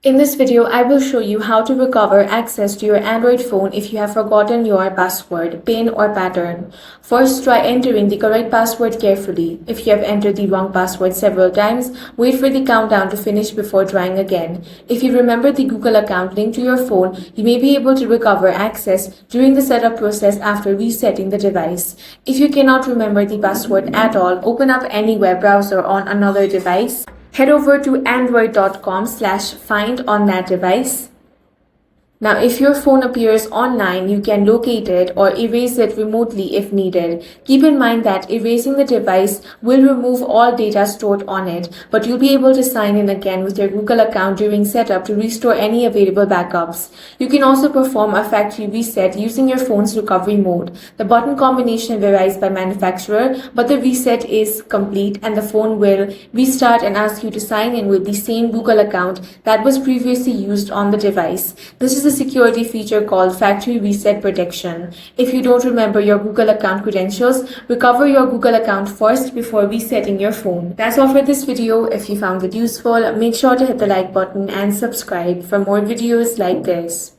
In this video, I will show you how to recover access to your Android phone if you have forgotten your password, PIN or pattern. First, try entering the correct password carefully. If you have entered the wrong password several times, wait for the countdown to finish before trying again. If you remember the Google account linked to your phone, you may be able to recover access during the setup process after resetting the device. If you cannot remember the password at all, open up any web browser on another device. Head over to android.com/find on that device. Now, if your phone appears online, you can locate it or erase it remotely if needed. Keep in mind that erasing the device will remove all data stored on it, but you'll be able to sign in again with your Google account during setup to restore any available backups. You can also perform a factory reset using your phone's recovery mode. The button combination varies by manufacturer, but the reset is complete and the phone will restart and ask you to sign in with the same Google account that was previously used on the device. This is a security feature called Factory Reset Protection. If you don't remember your Google account credentials, recover your Google account first before resetting your phone. That's all for this video. If you found it useful, make sure to hit the like button and subscribe for more videos like this.